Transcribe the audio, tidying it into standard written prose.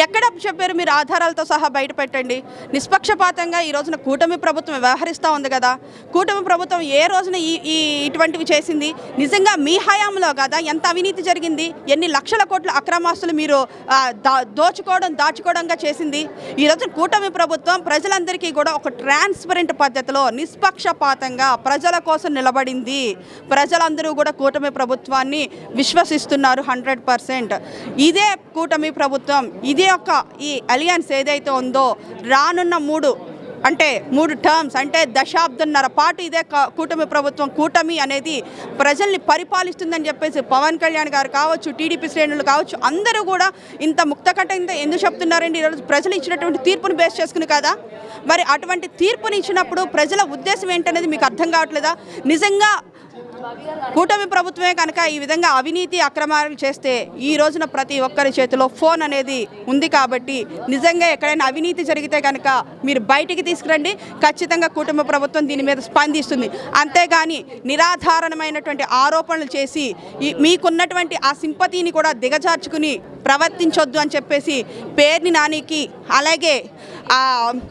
ఎక్కడ చెప్పారు? మీరు ఆధారాలతో సహా బయట పెట్టండి. నిష్పక్షపాతంగా ఈ రోజున కూటమి ప్రభుత్వం వ్యవహరిస్తూ ఉంది కదా. కూటమి ప్రభుత్వం ఏ రోజున ఈ ఇటువంటివి చేసింది? నిజంగా మీ హయాంలో కదా ఎంత అవినీతి జరిగింది, ఎన్ని లక్షల కోట్ల అక్రమాస్తులు మీరు దాచుకోవడంగా చేసింది. ఈరోజు కూటమి ప్రభుత్వం ప్రజలందరికీ కూడా ఒక ట్రాన్స్పరెంట్ పద్ధతిలో నిష్పక్షపాతంగా ప్రజల కోసం నిలబడింది. ప్రజలందరూ కూడా కూటమి ప్రభుత్వాన్ని విశ్వసిస్తున్నారు 100%. ఇదే కూటమి ప్రభుత్వం, ఇదే ఈ అలియన్స్ ఏదైతే ఉందో రానున్న మూడు టర్మ్స్ అంటే దశాబ్దన్నర పాటు ఇదే కూటమి ప్రభుత్వం, కూటమి అనేది ప్రజల్ని పరిపాలిస్తుందని చెప్పేసి పవన్ కళ్యాణ్ గారు కావచ్చు, టీడీపీ శ్రేణులు కావచ్చు, అందరూ కూడా ఇంత ముక్తకంఠంగా ఎందుకు చెప్తున్నారండి? ఈరోజు ప్రజలు ఇచ్చినటువంటి తీర్పును బేస్ చేసుకుని కదా. మరి అటువంటి తీర్పుని ఇచ్చినప్పుడు ప్రజల ఉద్దేశం ఏంటనేది మీకు అర్థం కావట్లేదా? నిజంగా కూటమి ప్రభుత్వమే కనుక ఈ విధంగా అవినీతి అక్రమాలు చేస్తే ఈ రోజున ప్రతి ఒక్కరి చేతిలో ఫోన్ అనేది ఉంది కాబట్టి నిజంగా ఎక్కడైనా అవినీతి జరిగితే కనుక మీరు బయటికి తీసుకురండి. ఖచ్చితంగా కూటమి ప్రభుత్వం దీని మీద స్పందిస్తుంది. అంతేగాని నిరాధారణమైనటువంటి ఆరోపణలు చేసి మీకున్నటువంటి ఆ సింపతిని కూడా దిగజార్చుకుని ప్రవర్తించొద్దు అని చెప్పేసి పేర్ని నానికి అలాగే